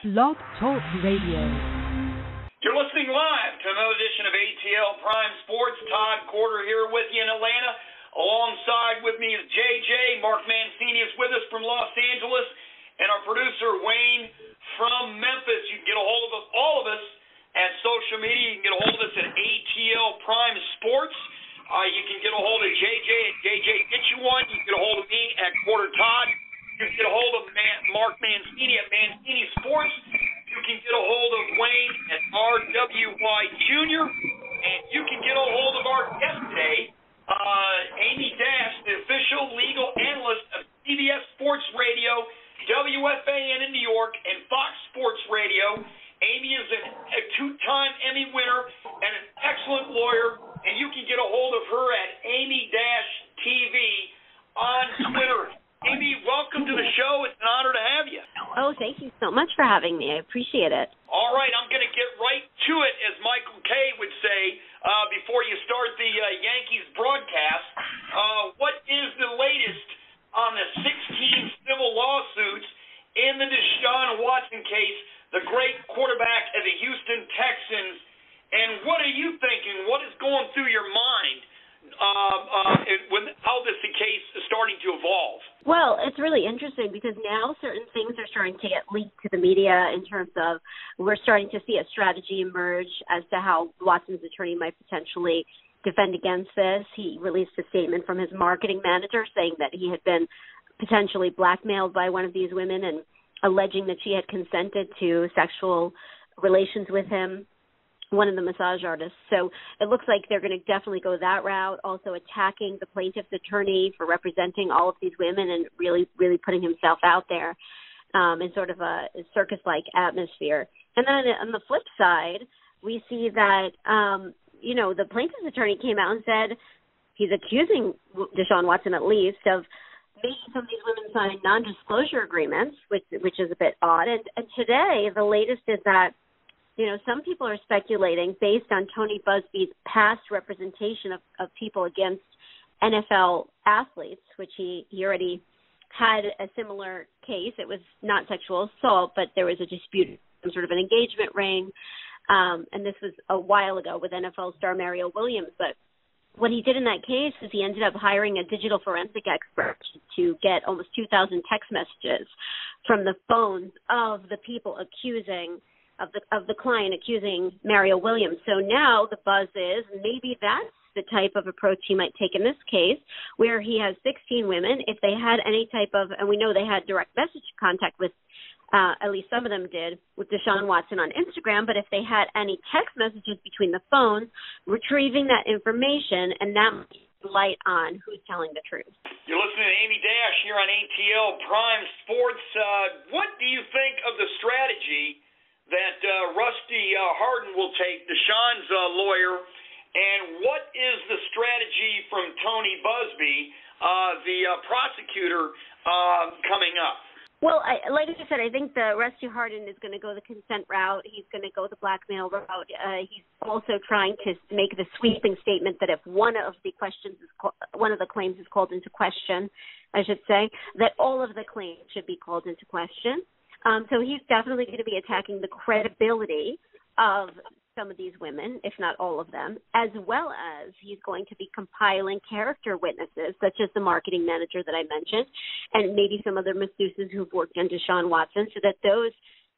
Blog Talk Radio. You're listening live to another edition of ATL Prime Sports. Todd Corder here with you in Atlanta. Alongside with me is JJ. Mark Mancini is with us from Los Angeles. And our producer, Wayne, from Memphis. You can get a hold of all of us at social media. You can get a hold of us at ATL Prime Sports. You can get a hold of JJ at JJ Get You One. You can get a hold of me at Corder Todd. You can get a hold of Mark Mancini at Mancini Sports. You can get a hold of Wayne at RWY Jr. And you can get a hold of our guest today, Amy Dash, the official legal analyst of CBS Sports Radio, WFAN in New York, and Fox Sports Radio. Amy is a two-time Emmy winner and an excellent lawyer, and you can get a hold of her at Amy-TV on Twitter. Amy, welcome to the show. It's an honor to have you. Oh, thank you so much for having me. I appreciate it. All right, I'm going to get right to it, as Michael Kay would say, before you start the Yankees broadcast. What is the latest on the 16 civil lawsuits in the Deshaun Watson case, the great quarterback of the Houston Texans? And what are you thinking? What is going through your mind how this case is starting to evolve? Well, it's really interesting because now certain things are starting to get leaked to the media in terms of we're starting to see a strategy emerge as to how Watson's attorney might potentially defend against this. He released a statement from his marketing manager saying that he had been potentially blackmailed by one of these women and alleging that she had consented to sexual relations with him, one of the massage artists. So it looks like they're going to definitely go that route, also attacking the plaintiff's attorney for representing all of these women and really putting himself out there in sort of a circus-like atmosphere. And then on the flip side, we see that, the plaintiff's attorney came out and said he's accusing Deshaun Watson at least of making some of these women sign non-disclosure agreements, which is a bit odd. And today, the latest is that some people are speculating based on Tony Buzbee's past representation of people against NFL athletes, which he already had a similar case. It was not sexual assault, but there was a dispute, some sort of an engagement ring. And this was a while ago with NFL star Mario Williams. But what he did in that case is he ended up hiring a digital forensic expert to get almost 2,000 text messages from the phones of the people accusing of the client accusing Mario Williams. So now the buzz is maybe that's the type of approach he might take in this case, where he has 16 women. If they had any type of, and we know they had direct message contact with, at least some of them did, with Deshaun Watson on Instagram, but if they had any text messages between the phones, retrieving that information, and that might light on who's telling the truth. You're listening to Amy Dash here on ATL Prime Sports. What do you think of the strategy that Rusty Hardin will take, Deshaun's lawyer, and what is the strategy from Tony Buzbee, the prosecutor, coming up? Well, like I said, I think the Rusty Hardin is going to go the consent route. He's going to go the blackmail route. He's also trying to make the sweeping statement that if one of the claims is called into question, I should say, that all of the claims should be called into question. So he's definitely going to be attacking the credibility of some of these women, if not all of them, as well as he's going to be compiling character witnesses, such as the marketing manager that I mentioned, and maybe some other masseuses who've worked on Deshaun Watson, so that those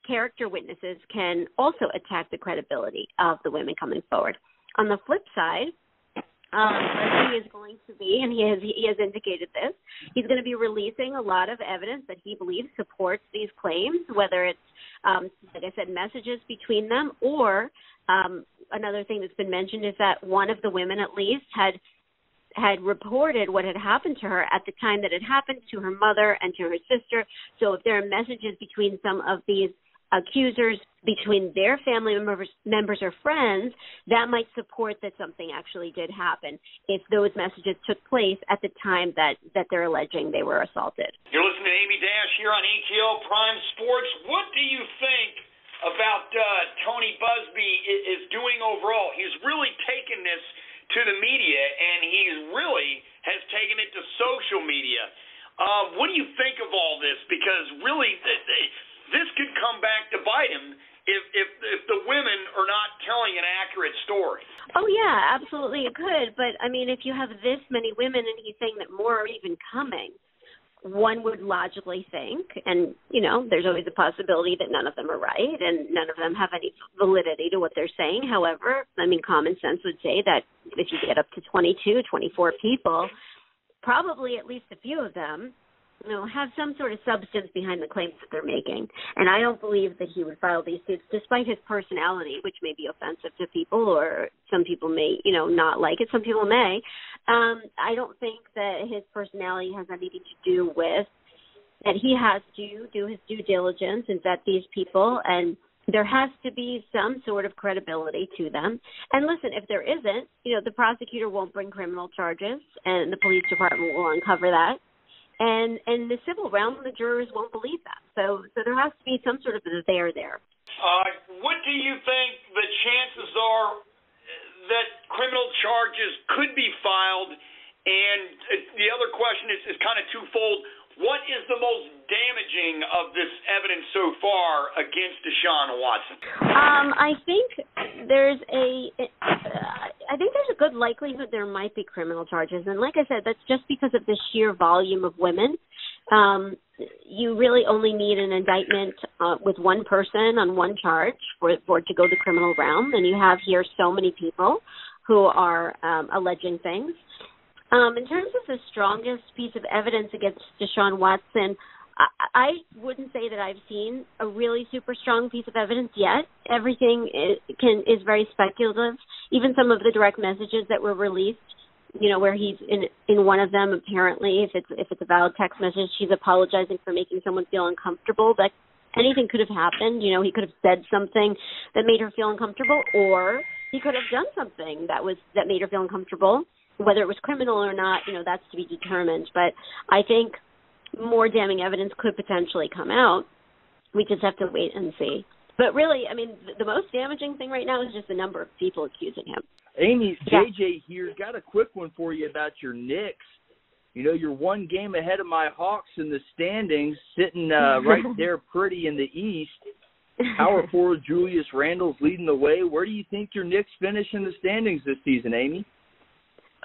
character witnesses can also attack the credibility of the women coming forward. On the flip side, he is going to be, and he has indicated this, he's going to be releasing a lot of evidence that he believes supports these claims, whether it's, like I said, messages between them, or another thing that's been mentioned is that one of the women at least had reported what had happened to her at the time that it happened to her mother and to her sister. So if there are messages between some of these accusers, between their family members or friends, that might support that something actually did happen if those messages took place at the time that they're alleging they were assaulted. You're listening to Amy Dash here on ATL Prime Sports. What do you think about Tony Buzbee is doing overall? He's really taken this to the media, and he really has taken it to social media. What do you think of all this? Because really, this could come back to bite Yeah, absolutely it could. But, I mean, if you have this many women and he's saying that more are even coming, one would logically think, and, you know, there's always a possibility that none of them are right and none of them have any validity to what they're saying. However, I mean, common sense would say that if you get up to 22, 24 people, probably at least a few of them, you know, have some sort of substance behind the claims that they're making. And I don't believe that he would file these suits, despite his personality, which may be offensive to people, or some people may, you know, not like it. Some people may. I don't think that his personality has anything to do with that. He has to do his due diligence and vet these people, and there has to be some sort of credibility to them. And listen, if there isn't, you know, the prosecutor won't bring criminal charges, and the police department will uncover that. And in the civil realm, the jurors won't believe that. So there has to be some sort of a there there. What do you think the chances are that criminal charges could be filed? And the other question is kind of twofold. What is the most damaging of this evidence so far against Deshaun Watson? I think there's a good likelihood there might be criminal charges. And like I said, that's just because of the sheer volume of women. You really only need an indictment with one person on one charge for it to go the criminal realm. And you have here so many people who are alleging things. In terms of the strongest piece of evidence against Deshaun Watson, I wouldn't say that I've seen a really super strong piece of evidence yet. Everything is very speculative. Even some of the direct messages that were released, you know, where he's in one of them, apparently, if it's a valid text message, he's apologizing for making someone feel uncomfortable. But anything could have happened. You know, he could have said something that made her feel uncomfortable, or he could have done something that made her feel uncomfortable. Whether it was criminal or not, you know, that's to be determined. But I think more damning evidence could potentially come out. We just have to wait and see. But really, I mean, the most damaging thing right now is just the number of people accusing him. Amy, JJ here's got a quick one for you about your Knicks. You know, you're one game ahead of my Hawks in the standings, sitting right there pretty in the East. Power forward Julius Randle's leading the way. Where do you think your Knicks finish in the standings this season, Amy?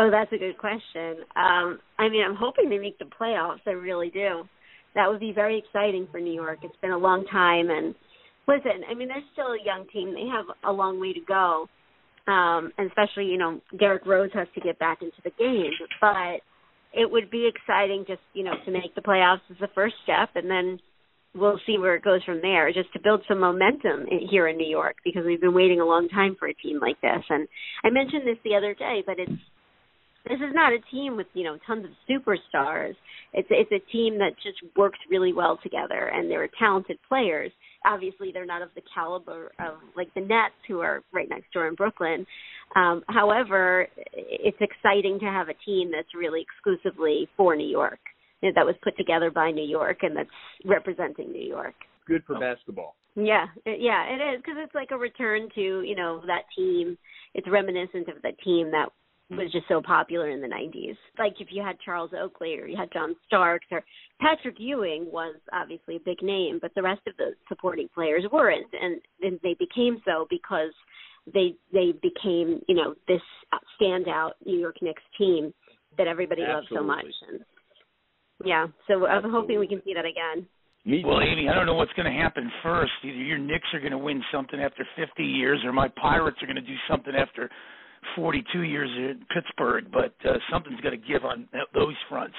Oh, that's a good question. I mean, I'm hoping they make the playoffs. I really do. That would be very exciting for New York. It's been a long time. And listen, I mean, they're still a young team. They have a long way to go. And especially, you know, Derrick Rose has to get back into the game. But it would be exciting just, you know, to make the playoffs as the first step. And then we'll see where it goes from there, just to build some momentum here in New York, because we've been waiting a long time for a team like this. And I mentioned this the other day, but this is not a team with, you know, tons of superstars. It's a team that just works really well together, and they're talented players. Obviously, they're not of the caliber of, like, the Nets, who are right next door in Brooklyn. However, it's exciting to have a team that's really exclusively for New York, that was put together by New York, and that's representing New York. Good for basketball. Yeah, it is, because it's like a return to, you know, that team. It's reminiscent of the team that was just so popular in the 90s. Like if you had Charles Oakley or you had John Starks, or Patrick Ewing was obviously a big name, but the rest of the supporting players weren't, and they became so because they became, you know, this standout New York Knicks team that everybody loves so much. And yeah, so I'm hoping we can see that again. Well, Amy, I don't know what's going to happen first. Either your Knicks are going to win something after 50 years, or my Pirates are going to do something after 42 years in Pittsburgh, but something's got to give on those fronts.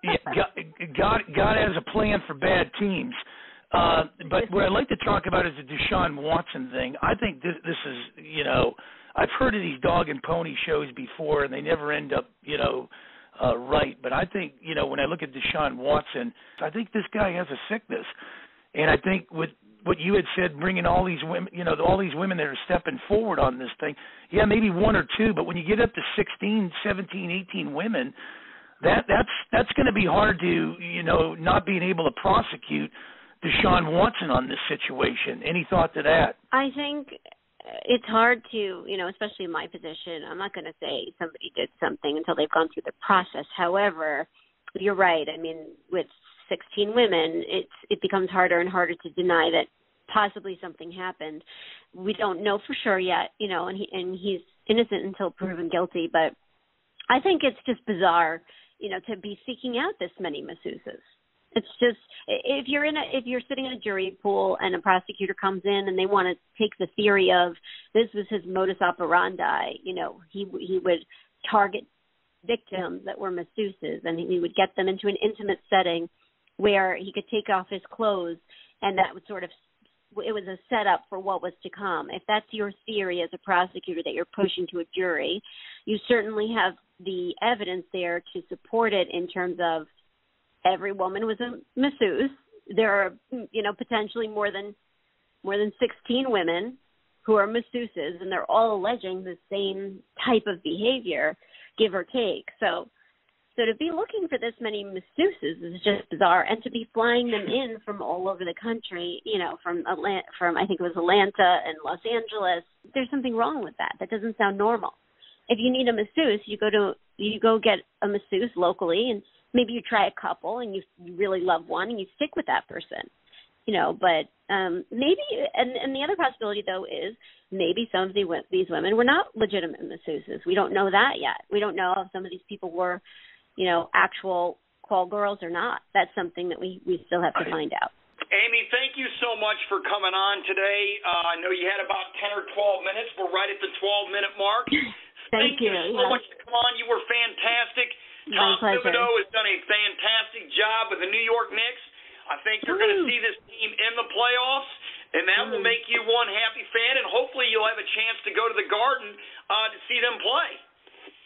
Yeah, God has a plan for bad teams. But what I'd like to talk about is the Deshaun Watson thing. I think this is, you know, I've heard of these dog and pony shows before, and they never end up, you know, right. But I think, you know, when I look at Deshaun Watson, I think this guy has a sickness. And I think with what you had said, bringing all these women, you know, all these women that are stepping forward on this thing, yeah, maybe one or two, but when you get up to 16, 17, 18 women, that's going to be hard to, you know, not being able to prosecute Deshaun Watson on this situation. Any thought to that? I think it's hard to, you know, especially in my position, I'm not going to say somebody did something until they've gone through the process. However, you're right. I mean, with 16 women, it becomes harder and harder to deny that possibly something happened. We don't know for sure yet, you know, and he's innocent until proven guilty. But I think it's just bizarre, to be seeking out this many masseuses. It's just, if you're sitting in a jury pool and a prosecutor comes in and they want to take the theory of this was his modus operandi, he would target victims that were masseuses, and he would get them into an intimate setting where he could take off his clothes, and that would it was a setup for what was to come. If that's your theory as a prosecutor that you're pushing to a jury, you certainly have the evidence there to support it in terms of every woman was a masseuse. There are, potentially more than 16 women who are masseuses, and they're all alleging the same type of behavior, give or take. So to be looking for this many masseuses is just bizarre, and to be flying them in from all over the country, from I think it was Atlanta and Los Angeles. There's something wrong with that. That doesn't sound normal. If you need a masseuse, you go get a masseuse locally, and maybe you try a couple and you really love one and you stick with that person, but maybe, and the other possibility though is maybe some of these women were not legitimate masseuses. We don't know that yet. We don't know if some of these people were, actual call girls or not. That's something that we still have to find out. Amy, thank you so much for coming on today. I know you had about 10 or 12 minutes. We're right at the 12-minute mark. Thank you so much for coming on. You were fantastic. Tom Thibodeau has done a fantastic job with the New York Knicks. I think you're going to see this team in the playoffs, and that will make you one happy fan, and hopefully you'll have a chance to go to the Garden to see them play.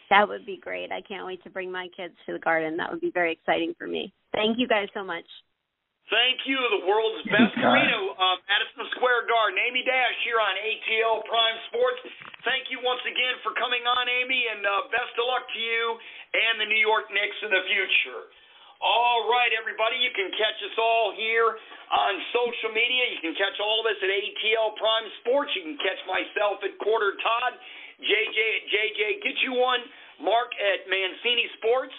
That would be great. I can't wait to bring my kids to the Garden. That would be very exciting for me. Thank you guys so much. Thank you, the world's best arena, Madison Square Garden. Amy Dash here on ATL Prime Sports. Thank you once again for coming on, Amy, and best of luck to you and the New York Knicks in the future. All right, everybody, you can catch us all here on social media. You can catch all of us at ATL Prime Sports. You can catch myself at Corder Todd, JJ at JJ Get You One, Mark at Mancini Sports,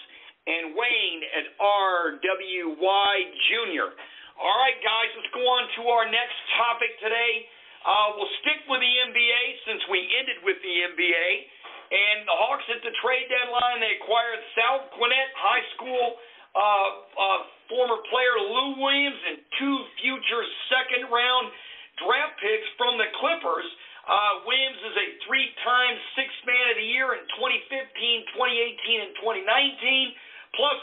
and Wayne at RWY Jr. All right, guys, let's go on to our next topic today. We'll stick with the NBA since we ended with the NBA. And the Hawks at the trade deadline, they acquired South Gwinnett High School former player Lou Williams and 2 future second-round draft picks from the Clippers. Williams is a 3-time Sixth Man of the Year in 2015, 2018, and 2019. Plus,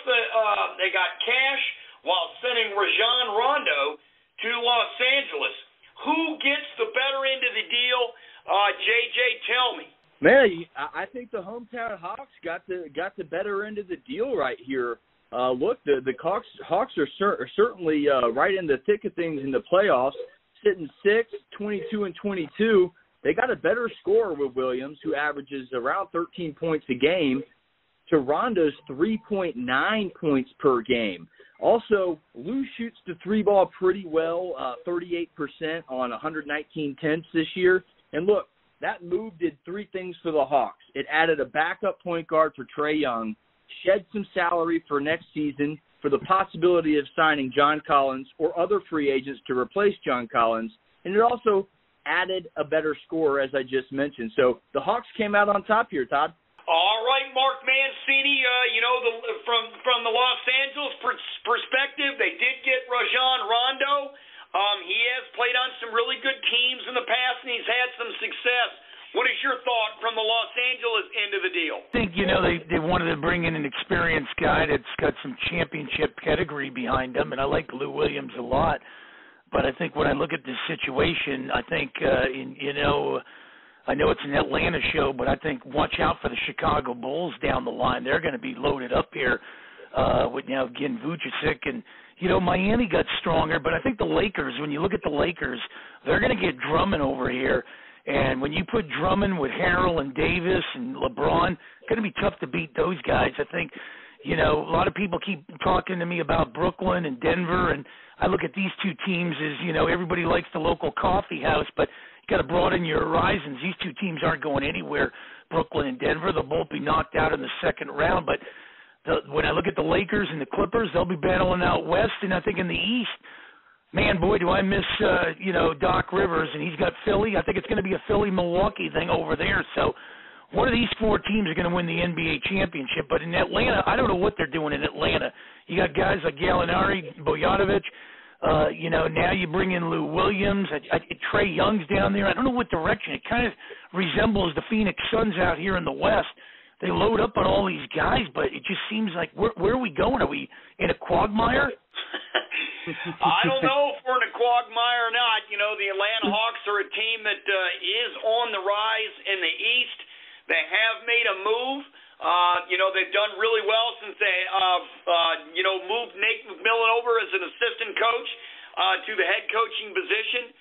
they got cash while sending Rajon Rondo to Los Angeles. Who gets the better end of the deal? JJ, tell me. Man, I think the hometown Hawks got the better end of the deal right here. Look, the Hawks are certainly right in the thick of things in the playoffs, sitting 6, 22, and 22. They got a better scorer with Williams, who averages around 13 points a game, to Rondo's 3.9 points per game. Also, Lou shoots the 3-ball pretty well, 38% on 119 attempts this year. And look, that move did 3 things for the Hawks. It added a backup point guard for Trae Young, shed some salary for next season for the possibility of signing John Collins or other free agents to replace John Collins, and it also added a better scorer, as I just mentioned. So the Hawks came out on top here, Todd. All right, Mark Mancini, from the Los Angeles perspective, they did get Rajon Rondo. He has played on some really good teams in the past, and he's had some success. What is your thought from the Los Angeles end of the deal? I think, they wanted to bring in an experienced guy that's got some championship pedigree behind him, and I like Lou Williams a lot. But I think when I look at this situation, I think, I know it's an Atlanta show, but I think watch out for the Chicago Bulls down the line. They're going to be loaded up here with now again Vujicic. And, Miami got stronger, but I think the Lakers, when you look at the Lakers, they're going to get Drummond over here. And when you put Drummond with Harrell and Davis and LeBron, it's going to be tough to beat those guys. I think, a lot of people keep talking to me about Brooklyn and Denver, and I look at these 2 teams as, everybody likes the local coffee house, but got to broaden your horizons. These 2 teams aren't going anywhere, Brooklyn and Denver. They'll both be knocked out in the second round. But when I look at the Lakers and the Clippers, they'll be battling out west. And I think in the East, man, boy, do I miss, Doc Rivers. And he's got Philly. I think it's going to be a Philly-Milwaukee thing over there. So one of these four teams are going to win the NBA championship. But in Atlanta, I don't know what they're doing in Atlanta. You got guys like Gallinari, Bojanovic. Now you bring in Lou Williams. Trey Young's down there. I don't know what direction. It kind of resembles the Phoenix Suns out here in the West. They load up on all these guys, but it just seems like where are we going? Are we in a quagmire? I don't know if we're in a quagmire or not. The Atlanta Hawks are a team that is on the rise in the East. They have made a move. They've done really well since they, moved Nate McMillan over as an assistant coach to the head coaching position.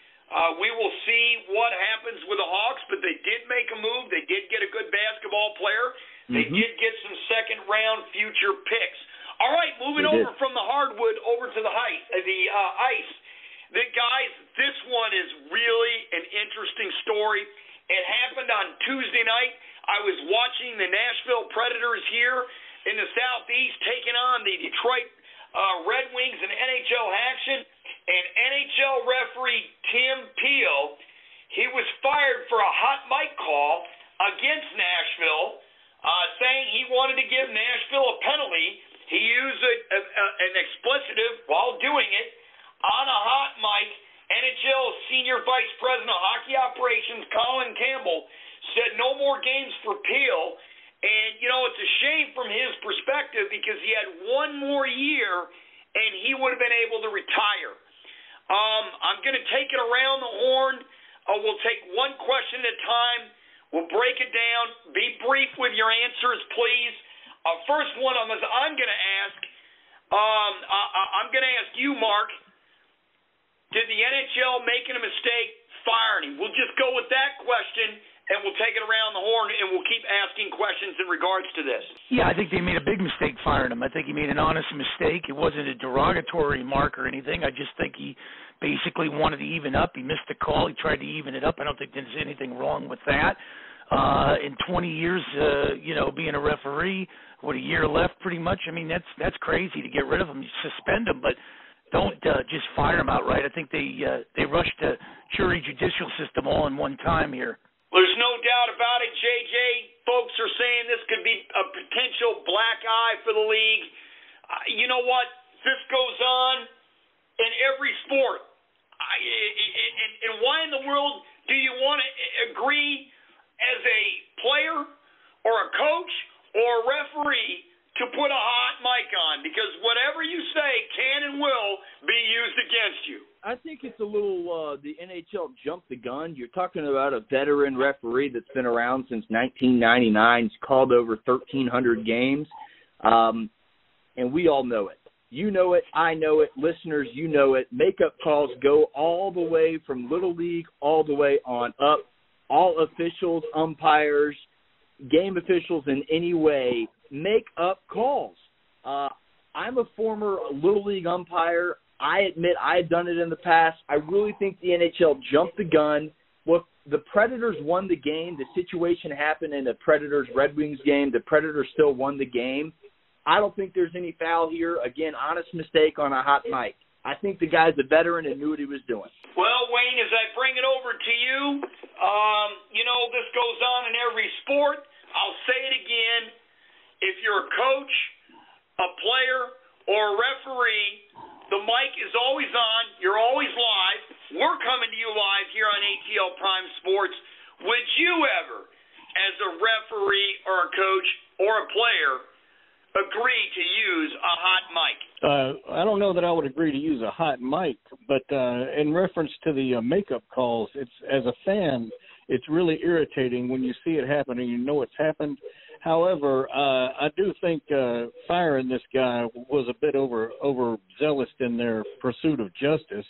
We will see what happens with the Hawks, but they did make a move. They did get a good basketball player. They did get some second-round future picks. All right, moving over from the hardwood over to the ice. Guys, this one is really an interesting story. It happened on Tuesday night. I was watching the Nashville Predators here in the Southeast taking on the Detroit Red Wings in NHL action, and NHL referee Tim Peel, he was fired for a hot mic call against Nashville, saying he wanted to give Nashville a penalty. He used an explicitive while doing it on a hot mic. NHL Senior Vice President of Hockey Operations Colin Campbell said no more games for Peel. And, it's a shame from his perspective because he had one more year and he would have been able to retire. I'm going to take it around the horn. We'll take one question at a time. We'll break it down. Be brief with your answers, please. First one I'm going to ask, I'm going to ask you, Mark, did the NHL making a mistake firing him? We'll just go with that question, and we'll take it around the horn, and we'll keep asking questions in regards to this. Yeah, I think they made a big mistake firing him. I think he made an honest mistake. It wasn't a derogatory mark or anything. I just think he basically wanted to even up. He missed the call. He tried to even it up. I don't think there's anything wrong with that. In 20 years, being a referee, a year left pretty much. I mean, that's crazy to get rid of him. You suspend him, but don't just fire him outright. I think they rushed the jury judicial system all in one time here. There's no doubt about it, JJ. Folks are saying this could be a potential black eye for the league. You know what? This goes on in every sport. And why in the world do you want to agree as a player or a coach or a referee to put a hot mic on? Because whatever you say can and will be used against you. I think it's a little the NHL jumped the gun. You're talking about a veteran referee that's been around since 1999. He's called over 1,300 games, and we all know it. You know it. I know it. Listeners, you know it. Makeup calls go all the way from Little League all the way on up. All officials, umpires, game officials in any way make up calls. I'm a former Little League umpire. I admit I had done it in the past. I really think the NHL jumped the gun. Well, the Predators won the game. The situation happened in the Predators-Red Wings game. The Predators still won the game. I don't think there's any foul here. Again, honest mistake on a hot mic. I think the guy's a veteran and knew what he was doing. Well, Wayne, as I bring it over to you, this goes on in every sport. I'll say it again. If you're a coach, a player, or a referee, the mic is always on. You're always live. We're coming to you live here on ATL Prime Sports. Would you ever, as a referee or a coach or a player, agree to use a hot mic? I don't know that I would agree to use a hot mic, but in reference to the makeup calls, it's as a fan, it's really irritating when you see it happen and you know it's happened. However, I do think firing this guy was a bit overzealous in their pursuit of justice.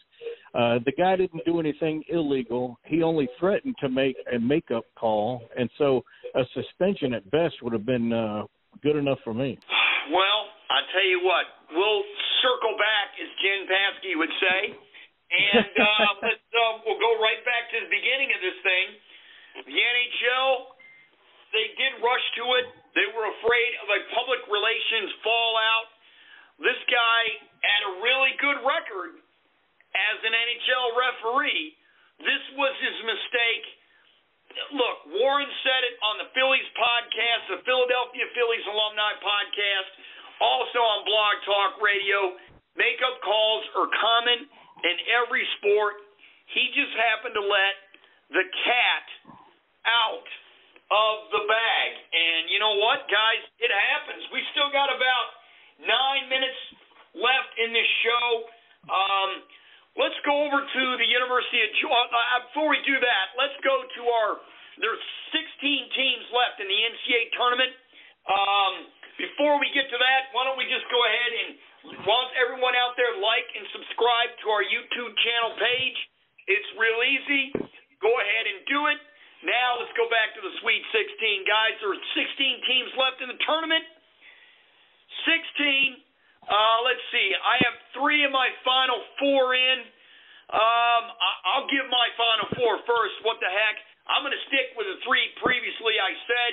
The guy didn't do anything illegal. He only threatened to make a makeup call, and so a suspension at best would have been good enough for me. Well, I tell you what, we'll circle back, as Jen Paskey would say, and we'll go right back to the beginning of this thing. The NHL, they did rush to it. They were afraid of a public relations fallout. This guy had a really good record as an NHL referee. This was his mistake. Look, Warren said it on the Phillies Phillies Alumni Podcast, also on Blog Talk Radio. Makeup calls are common in every sport. He just happened to let the cat out of the bag. And you know what, guys? It happens. We still got about 9 minutes left in this show. Let's go over to the University of Georgia. Before we do that, let's go to there's 16 teams left in the NCAA tournament. Before we get to that, why don't we just go ahead and want everyone out there like and subscribe to our YouTube channel page. It's real easy. Go ahead and do it. Now let's go back to the Sweet 16. Guys, there are 16 teams left in the tournament. 16. Let's see. I have 3 of my Final 4 in. I'll give my Final 4 first. What the heck? I'm going to stick with the 3 previously I said.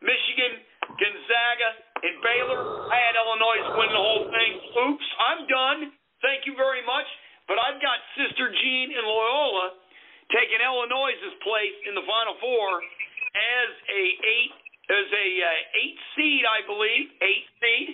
Michigan, Gonzaga, and Baylor. I had Illinois win the whole thing. Oops, I'm done. Thank you very much. But I've got Sister Jean and Loyola taking Illinois' place in the Final 4 as a 8 seed, I believe. 8 seed.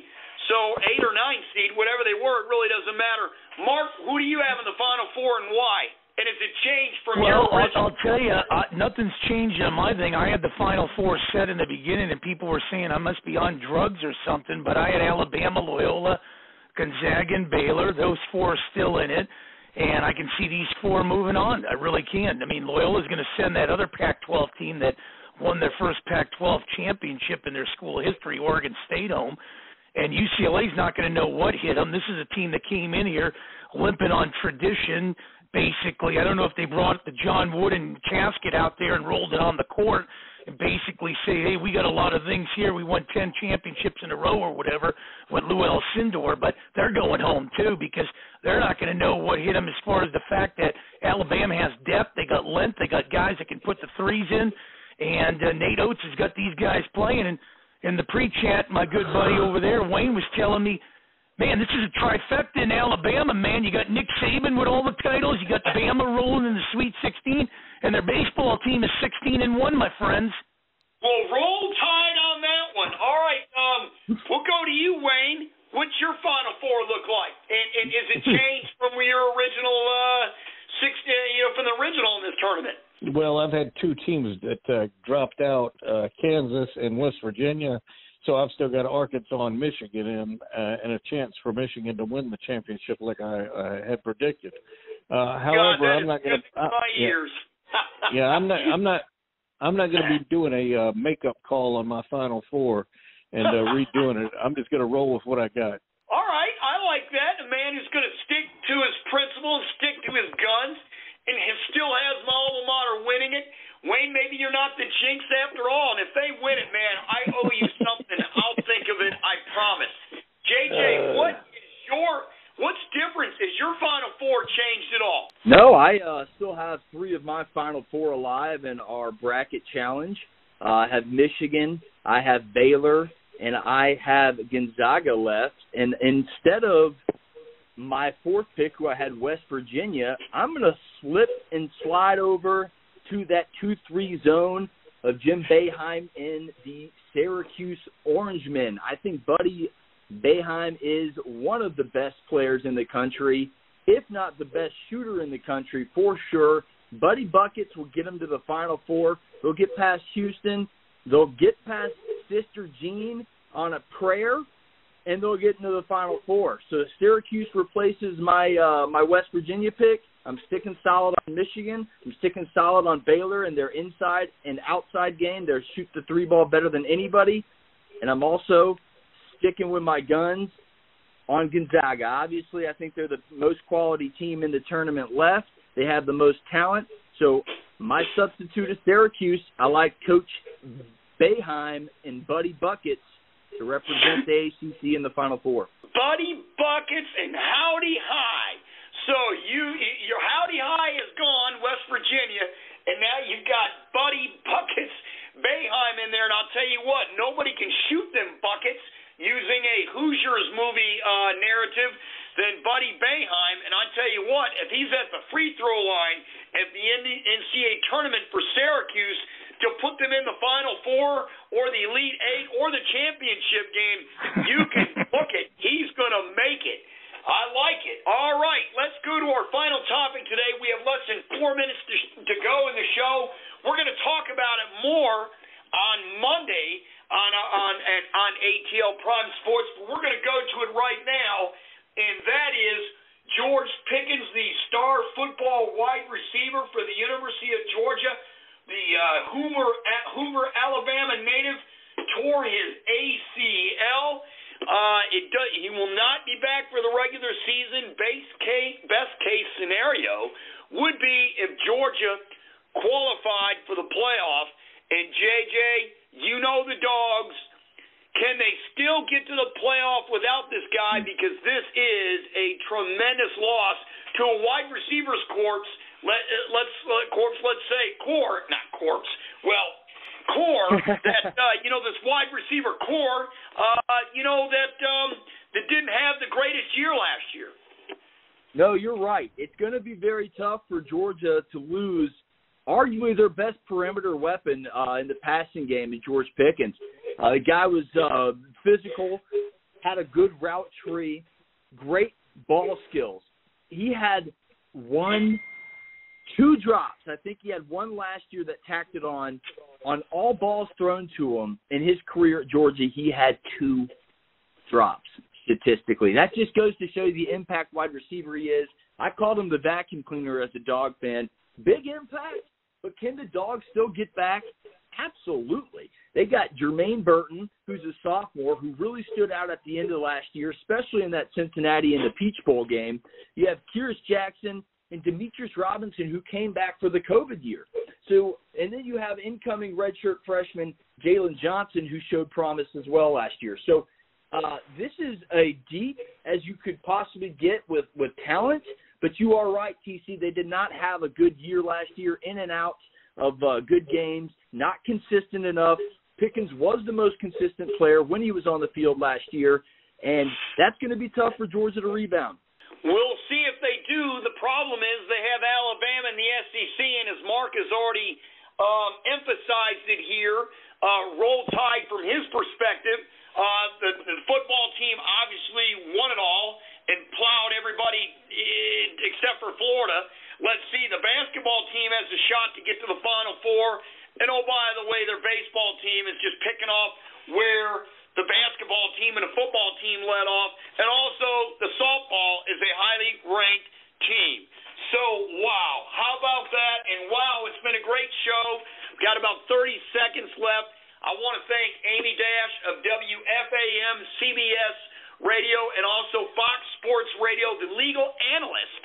So 8 or 9 seed, whatever they were, it really doesn't matter. Mark, who do you have in the Final 4 and why? And has it changed from your original? I'll tell you, nothing's changed on my thing. I had the Final 4 set in the beginning, and people were saying I must be on drugs or something, but I had Alabama, Loyola, Gonzaga, and Baylor. Those 4 are still in it, and I can see these 4 moving on. I really can. I mean, Loyola's going to send that other Pac-12 team that won their first Pac-12 championship in their school history, Oregon State, home. And UCLA's not going to know what hit them. This is a team that came in here limping on tradition, basically. I don't know if they brought the John Wooden casket out there and rolled it on the court and basically say, hey, we got a lot of things here. We won 10 championships in a row or whatever with Lou Alcindor, but they're going home too because they're not going to know what hit them as far as the fact that Alabama has depth. They got length. They got guys that can put the threes in, and Nate Oates has got these guys playing. And in the pre-chat, my good buddy over there, Wayne, was telling me, man, this is a trifecta in Alabama, man. You got Nick Saban with all the titles. You got Bama rolling in the Sweet 16, and their baseball team is 16-1, my friends. Well, roll tide on that one. All right, we'll go to you, Wayne. What's your Final 4 look like? And is it changed from your original from the original in this tournament? Well, I've had 2 teams that dropped out, Kansas and West Virginia. So I've still got Arkansas and Michigan in, and a chance for Michigan to win the championship like I had predicted. However, I'm not going to. I'm not going to be doing a makeup call on my Final 4 and redoing it. I'm just going to roll with what I got. All right, I like that. A man who's going to stick to his principles, stick to his guns, and still has my alma mater winning it. Wayne, maybe you're not the jinx after all, and if they win it, man, I owe you something. I'll think of it, I promise. JJ, what's different? Is your Final 4 changed at all? No, I still have 3 of my Final 4 alive in our bracket challenge. I have Michigan, I have Baylor, and I have Gonzaga left. And instead of my 4th pick, who I had West Virginia, I'm going to slip and slide over to that 2-3 zone of Jim Boeheim in the Syracuse Orangemen. I think Buddy Boeheim is one of the best players in the country, if not the best shooter in the country for sure. Buddy Buckets will get them to the Final 4. They'll get past Houston. They'll get past Sister Jean on a prayer, and they'll get into the Final 4. So Syracuse replaces my West Virginia pick. I'm sticking solid on Michigan. I'm sticking solid on Baylor and their inside and outside game. They shoot the 3 ball better than anybody. And I'm also sticking with my guns on Gonzaga. Obviously, I think they're the most quality team in the tournament left. They have the most talent. So my substitute is Syracuse. I like Coach Boeheim and Buddy Buckets to represent the ACC in the Final 4. Buddy Buckets and Howdy High. So your Howdy High is gone, West Virginia, and now you've got Buddy Buckets Boeheim in there. And I'll tell you what, nobody can shoot them buckets using a Hoosiers movie narrative than Buddy Boeheim. And I tell you what, if he's at the free throw line at the NCAA tournament for Syracuse to put them in the Final Four or the Elite Eight or the championship game, you can book it. He's going to make it. I like it. All right, let's go to our final topic today. We have less than 4 minutes to go in the show. We're going to talk about it more on Monday on ATL Prime Sports, but we're going to go to it right now, and that is George Pickens, the star football wide receiver for the University of Georgia, the Hoover, Alabama native, tore his ACL. He will not be back for the regular season. Best case scenario would be if Georgia qualified for the playoff. And JJ, you know the Dogs. Can they still get to the playoff without this guy? Because this is a tremendous loss to a wide receivers corps. Core that this wide receiver core that didn't have the greatest year last year. No, you're right. It's going to be very tough for Georgia to lose arguably their best perimeter weapon in the passing game in George Pickens. The guy was physical, had a good route tree, great ball skills. He had 2 drops. I think he had one last year that tacked it on all balls thrown to him. In his career at Georgia, he had 2 drops statistically. That just goes to show you the impact wide receiver he is. I called him the vacuum cleaner as a Dog fan. Big impact, but can the Dogs still get back? Absolutely. They got Jermaine Burton, who's a sophomore, who really stood out at the end of last year, especially in that Cincinnati and the Peach Bowl game. You have Kyrus Jackson and Demetrius Robinson, who came back for the COVID year. So, and then you have incoming redshirt freshman Jalen Johnson, who showed promise as well last year. So this is as deep as you could possibly get with talent. But you are right, TC. They did not have a good year last year, in and out of good games, not consistent enough. Pickens was the most consistent player when he was on the field last year, and that's going to be tough for Georgia to rebound. We'll see if they do. The problem is they have Alabama in the SEC, and as Mark has already emphasized it here, Roll Tide from his perspective. The football team obviously won it all and plowed everybody except for Florida. Let's see, the basketball team has a shot to get to the Final Four. And, oh, by the way, their baseball team is just picking off where the basketball team and the football team led off. And also the softball is a highly ranked team. So, wow, how about that? And, wow, it's been a great show. We've got about 30 seconds left. I want to thank Amy Dash of WFAN, CBS Radio, and also Fox Sports Radio, the legal analyst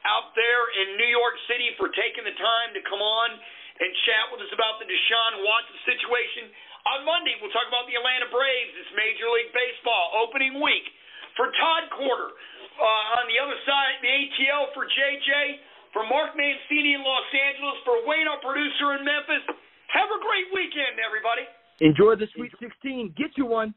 out there in New York City, for taking the time to come on and chat with us about the Deshaun Watson situation. On Monday, we'll talk about the Atlanta Braves. It's Major League Baseball opening week. For Todd Corder, on the other side, the ATL, for JJ, for Mark Mancini in Los Angeles, for Wayne, our producer in Memphis. Have a great weekend, everybody. Enjoy the Sweet 16. Get you one.